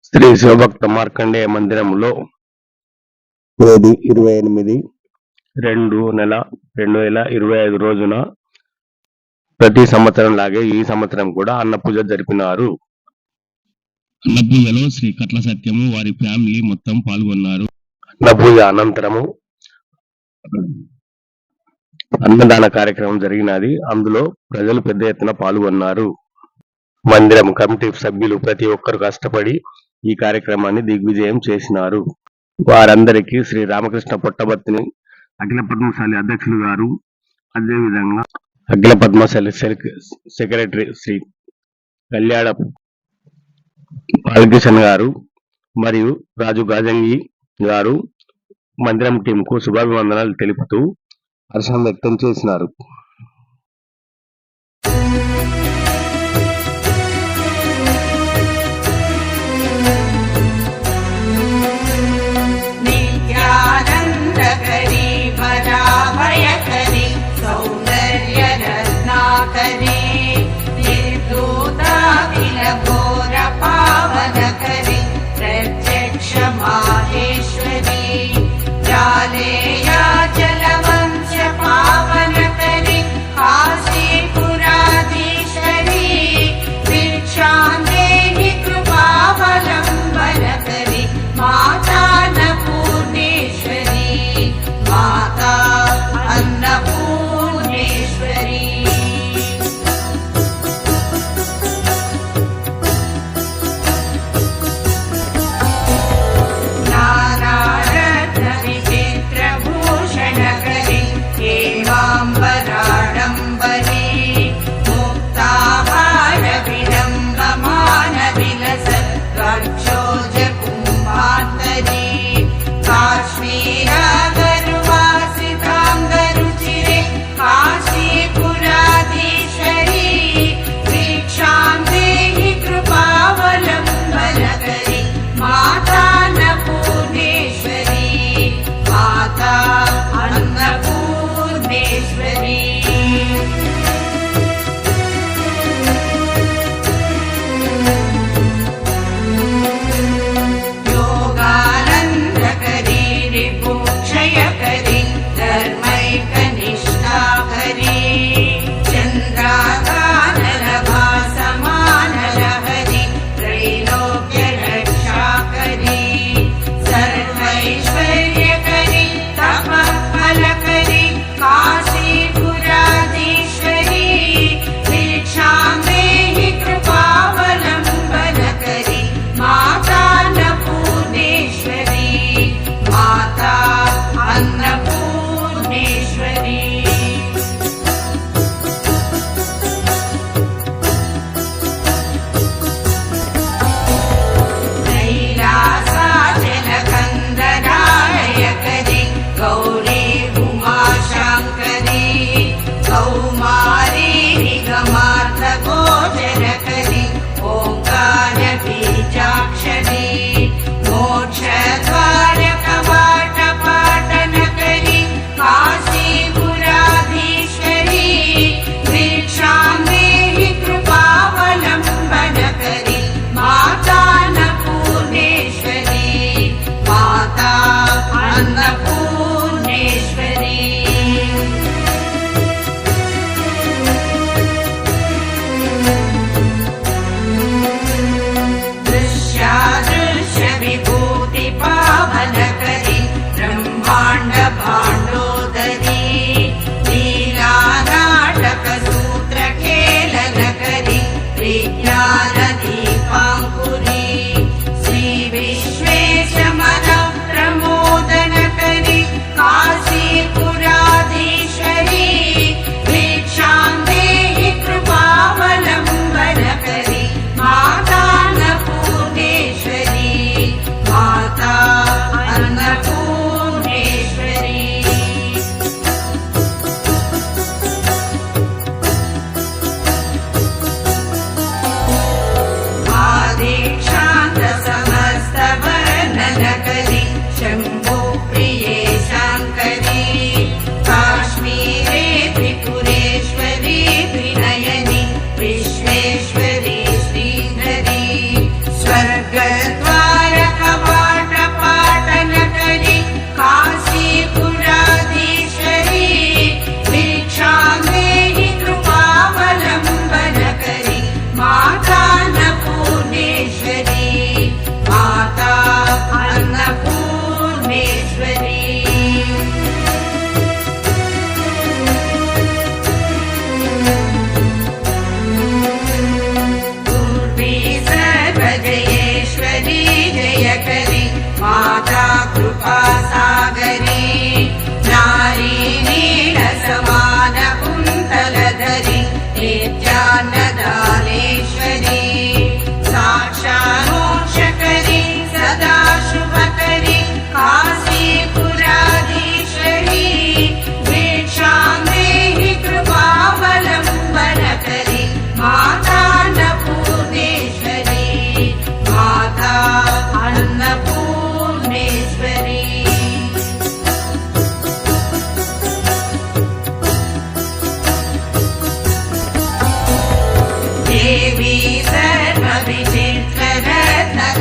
శ్రీ శివభక్త మార్కండేయ మందిరంలో తేదీ 28/2/2025 రోజున ప్రతి సంవత్సరం లాగే ఈ సంవత్సరం కూడా అన్నపూజ జరిపినారు. అన్నపూజలో శ్రీ కట్ల సత్యము వారి ఫ్యామిలీ మొత్తం పాల్గొన్నారు. అన్నపూజ అనంతరము అన్నదాన కార్యక్రమం జరిగినది. అందులో ప్రజలు పెద్ద ఎత్తున పాల్గొన్నారు. మందిరం కమిటీ సభ్యులు ప్రతి ఒక్కరు కష్టపడి ఈ కార్యక్రమాన్ని దిగ్విజయం చేసినారు. వారందరికీ శ్రీ రామకృష్ణ పుట్టబర్తిని అఖిల పద్మశాలి అధ్యక్షులు గారు, అదేవిధంగా అఖిల పద్మశాలి సెక్రటరీ శ్రీ కళ్యాణ బాలకిషన్ గారు మరియు రాజు గాజంగి గారు మందిరం టీంకు శుభాభివందనాలు తెలుపుతూ హర్షం వ్యక్తం చేసినారు. जलवंश पावन करी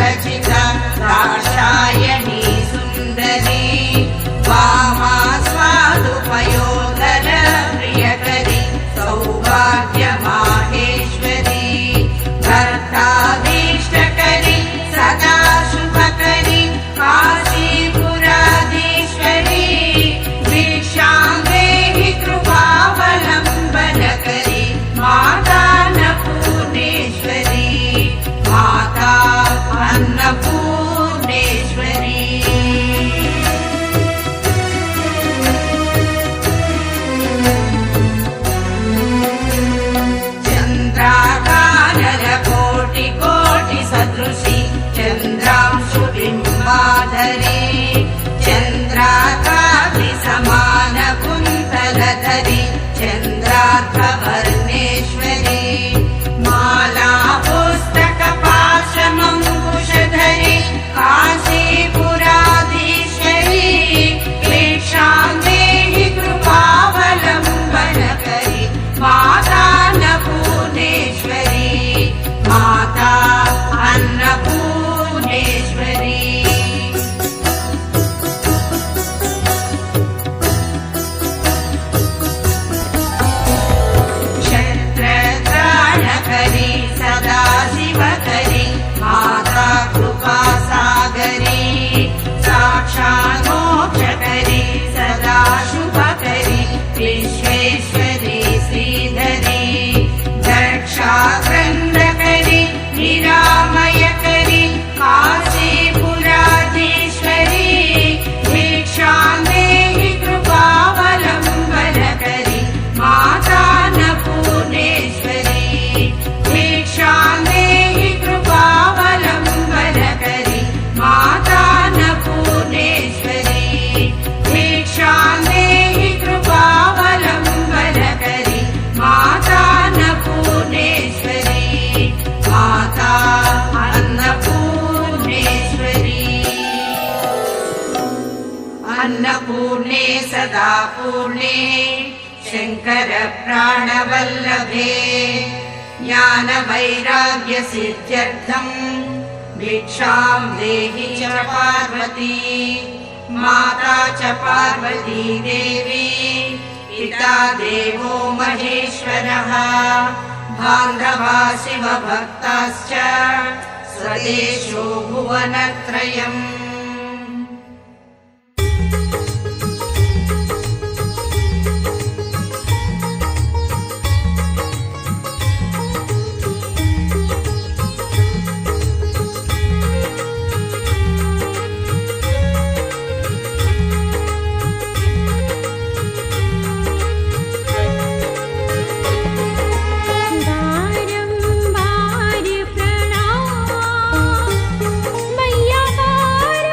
रचिता दाक्षायणी सुन्दरी वामा स्वादुपयोधर प्रियकरी सौभाग्य माहेश्वरी भर्ताभीष्टकरी सदा शुभकरी काशीपुराधीश्वरी भिक्षां देहि कृपावलम्बनकरी माता अन्नपूर्णेश्वरी माता अन्नपूर्णेश्वरी चन्द्राकारकोटि कोटि सदृशी चन्द्रांशुबिम्बाधरी चन्द्राकाभि समान कुन्तलधरी चन्द्रार्धवर्णेश्वरी माला पुस्तक पाशमङ्कुशधरी काशीपुराधीश्वरी भिक्षां देहि कृपावलम्बनकरी माता अन्नपूर्णेश्वरी माता अन्नपूर्णेश्वरी क्षत्रत्राणकरी सदा शिवकरी माता कृपासागरी साक्षात् मोक्षकरी सदा शुभकरी विश्वेश्वरी श्रीधरी दक्षाग्रन्थकरी निरामयकरी काशीपुराधीश्वरी भिक्षां देहि कृपावलम्बनकरी माता अन्नपूर्णेश्वरी भिक्षां देहि कृपावलम्बनकरी माता अन्नपूर्णेश्वरी भिक्षां देहि कृपावलम्बनकरी माता अन्नपूर्णेश्वरी माता अन्नपूर्णेश्वरी अन्नपूर्णे सदा पूर्णे शंकर प्राणवल्लभे ज्ञान वैराग्य सिद्ध्यर्थं भिक्षां देहि च पार्वती माता च पार्वती देवी पिता देवो महेश्वरः बान्धवा शिवभक्ताश्च स्वदेशो भुवनत्रयम् बारंबार प्रणाम मैया बार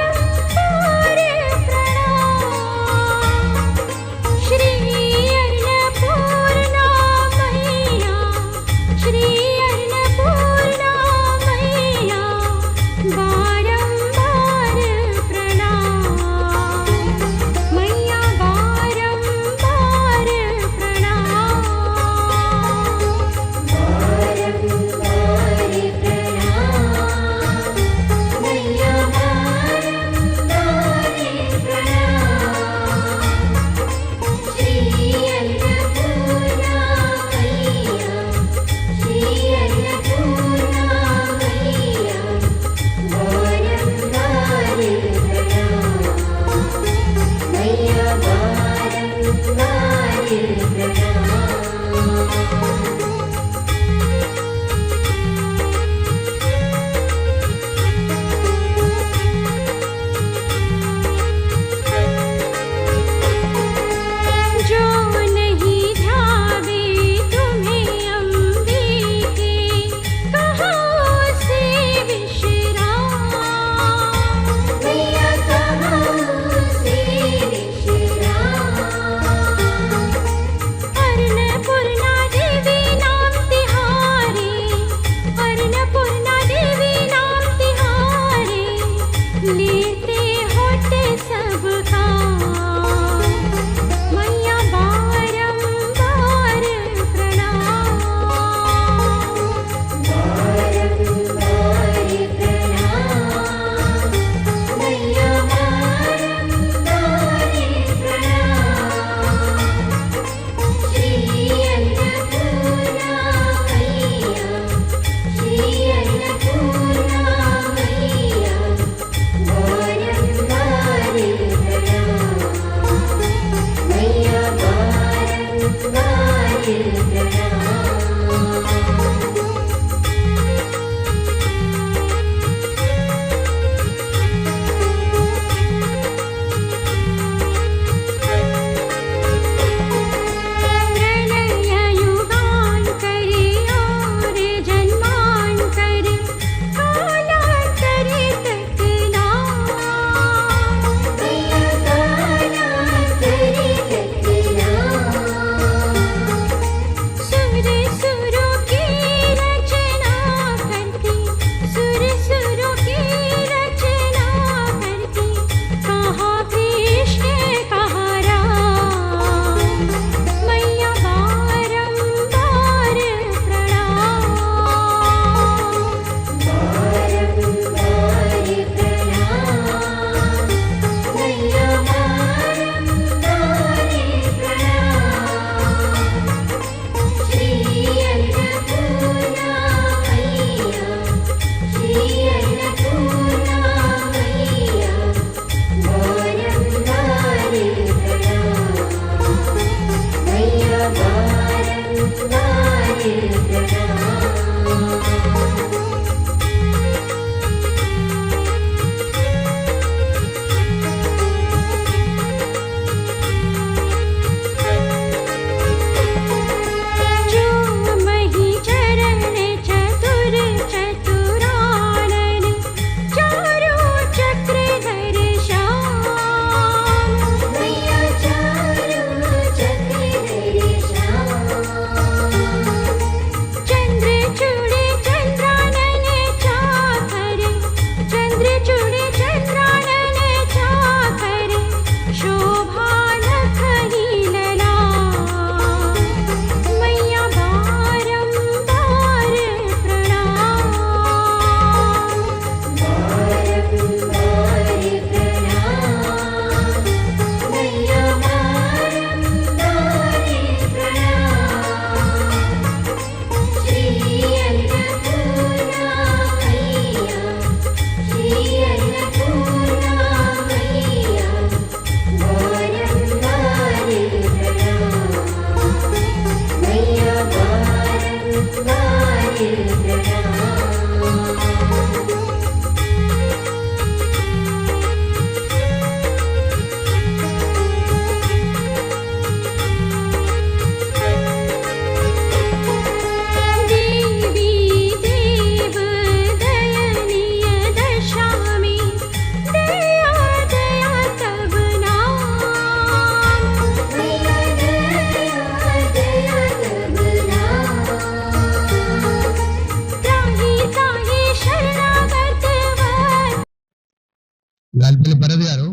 గాలిపల్లి భరత్ గారు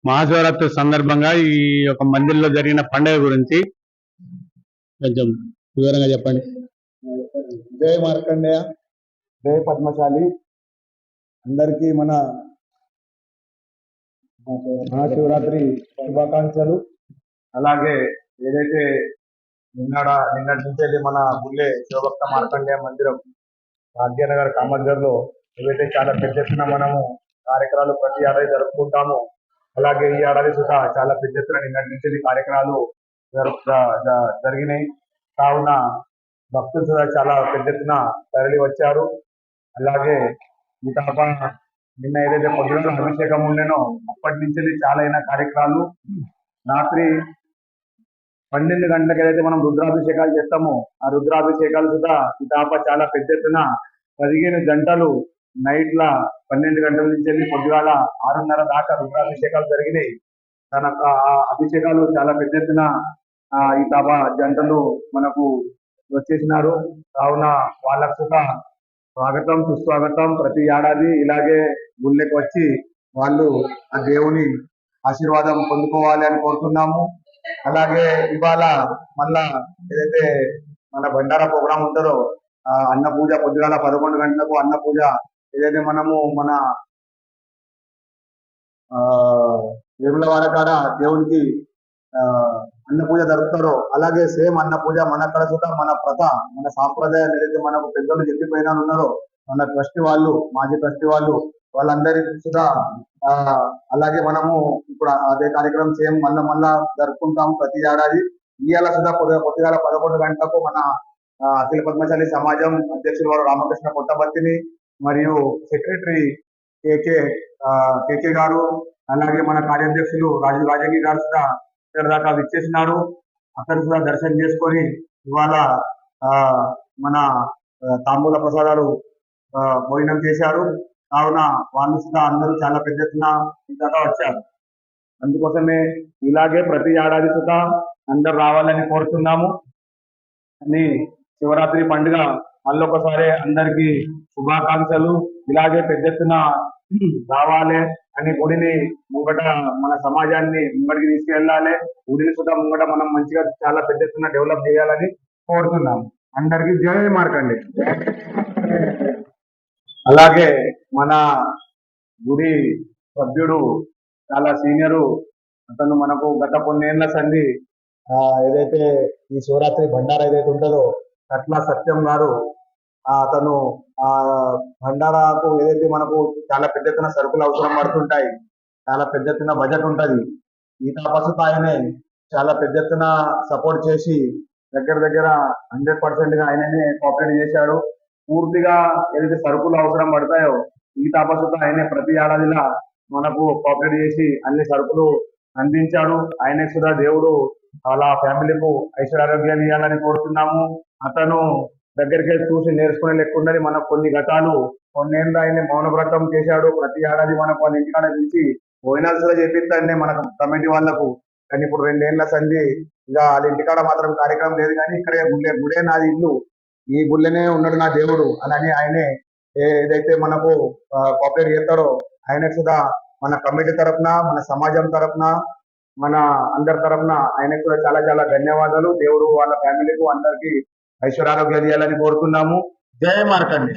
మహాశివరాత్రి సందర్భంగా ఈ యొక్క మందిరంలో జరిగిన పండుగ గురించి కొంచెం వివరంగా చెప్పండి. జై మార్కండేయ, జై పద్మశాలి. అందరికీ మన మహాశివరాత్రి శుభాకాంక్షలు. అలాగే ఏదైతే నిన్నటి నుంచి వెళ్ళి మన గుళ్ళే శివభక్త మార్కండేయ మందిరం భాగ్యనగర్ కామర్గర్లో ఏదైతే చాలా పెద్ద ఎత్తున మనము కార్యక్రమాలు ప్రతి ఏడాది జరుపుకుంటాము. అలాగే ఈ ఏడాది సుధా చాలా పెద్ద ఎత్తున నిన్నటి నుంచి వెళ్ళి కార్యక్రమాలు జరిగినాయి. కావున భక్తులు కూడా చాలా పెద్ద ఎత్తున తరలి వచ్చారు. అలాగే ఈ తప్ప నిన్న ఏదైతే పొద్దున అభిషేకం ఉండేనో అప్పటి నుంచి చాలా అయిన కార్యక్రమాలు రాత్రి 12 గంటలకు ఏదైతే మనం రుద్రాభిషేకాలు చేస్తామో ఆ రుద్రాభిషేకాలు కూడా ఈ తప్ప చాలా పెద్ద ఎత్తున 15 గంటలు నైట్ల 12 గంటల నుంచి వెళ్ళి పొద్దుగాల 6:30 దాకా రుద్రాభిషేకాలు జరిగినాయి. ఆ అభిషేకాలు చాలా పెద్ద ఎత్తున ఈ తప్ప జంటలు మనకు వచ్చేసినారు. కావున వాళ్ళకు కూడా స్వాగతం సుస్వాగతం. ప్రతి ఏడాది ఇలాగే గుళ్ళకి వచ్చి వాళ్ళు ఆ దేవుని ఆశీర్వాదం పొందుకోవాలి అని కోరుతున్నాము. అలాగే ఇవాళ మళ్ళా ఏదైతే మన బండారా ప్రోగ్రాం ఉంటుందో అన్న పూజ పొద్దుగాల 11 గంటలకు అన్న పూజ ఏదైతే మనము మన వేములవాడ కాడ దేవునికి అన్న పూజ జరుపుతారో అలాగే సేమ్ అన్న పూజ మన కాడ కూడా మన మన సాంప్రదాయాలు ఏదైతే మనకు పెద్దలు చెప్పిపోయినా ఉన్నారో మన ట్రస్ట్ వాళ్ళు మాజీ ట్రస్ట్ వాళ్ళందరికీ కూడా అలాగే మనము ఇప్పుడు అదే కార్యక్రమం సేమ్ మళ్ళా జరుపుకుంటాము ప్రతి ఏడాది. ఇవాళ సుధా పొద్దుగాల 11 గంటలకు మన అఖిల పద్మశాలి సమాజం అధ్యక్షులు వారు రామకృష్ణ పుట్టపర్తిని మరియు సెక్రటరీ కేకే గారు అలాగే మన కార్యాధ్యక్షులు రాజగిరి గారు కూడా ఇక్కడ దాకా విచ్చేసినారు. అక్కడ కూడా దర్శనం చేసుకొని ఇవాళ మన తాంబూల ప్రసాదాలు భోజనం చేశారు. కావున వాళ్ళు కూడా అందరూ చాలా పెద్ద ఎత్తున ఇంతగా వచ్చారు. అందుకోసమే ఇలాగే ప్రతి ఏడాది కూడా అందరు రావాలని కోరుతున్నాము. అని శివరాత్రి పండుగ మళ్ళొకసారి అందరికి శుభాకాంక్షలు. ఇలాగే పెద్ద ఎత్తున రావాలి అని గుడిని ముంగట మన సమాజాన్ని ముంగడికి తీసుకెళ్ళాలి. గుడిని సుధా ముంగట మనం మంచిగా చాలా పెద్ద ఎత్తున డెవలప్ చేయాలని కోరుతున్నాము. అందరికీ జై మార్కండి. అలాగే మన గుడి సభ్యుడు చాలా సీనియరు అతను మనకు గత కొన్నేళ్ల సంధి ఏదైతే ఈ శివరాత్రి బండారా ఏదైతే ఉంటుందో కట్ల సత్యం గారు అతను బండారాకు ఏదైతే మనకు చాలా పెద్ద ఎత్తున సరుకులు అవసరం పడుతుంటాయి, చాలా పెద్ద ఎత్తున బడ్జెట్ ఉంటది. ఈ తపస్సుతో ఆయనే చాలా పెద్ద ఎత్తున సపోర్ట్ చేసి దగ్గర 100% గా ఆయననే కోఆపరేట్ చేశాడు. పూర్తిగా ఏదైతే సరుకులు అవసరం పడతాయో ఈ తపస్సుతో ఆయనే ప్రతి ఏడాదిలా మనకు కోఆపరేట్ చేసి అన్ని సరుకులు అందించాడు. ఆయనకు సుధా దేవుడు వాళ్ళ ఫ్యామిలీకు ఐశ్వర్యారోగ్యాలు ఇవ్వాలని కోరుతున్నాము. అతను దగ్గరికి చూసి నేర్చుకునే లెక్కుండని మనకు కొన్ని గతాలు కొన్నేళ్ళు ఆయన మౌన వ్రతం చేశాడు. ప్రతి ఏడాది మనకు వాళ్ళ ఇంటికాడ నుంచి భోజనాలు చేపిస్తాండే మనకు కమిటీ వాళ్ళకు. కానీ ఇప్పుడు 2 ఏళ్ల సంధి ఇక వాళ్ళ ఇంటికాడ మాత్రం కార్యక్రమం లేదు. కానీ ఇక్కడే గుడే నాది ఇల్లు, ఈ గుళ్ళనే ఉన్నాడు నా దేవుడు అని ఆయనే ఏదైతే మనకు కోఆపరేట్ చేస్తాడో ఆయనకు సుధా మన కమిటీ తరఫున మన సమాజం తరఫున మన అందరి తరఫున ఆయనకు కూడా చాలా ధన్యవాదాలు. దేవుడు వాళ్ళ ఫ్యామిలీకు అందరికి ఐశ్వర్యారోగ్యాలు ఇవ్వాలని కోరుతున్నాము. జై మార్కండి.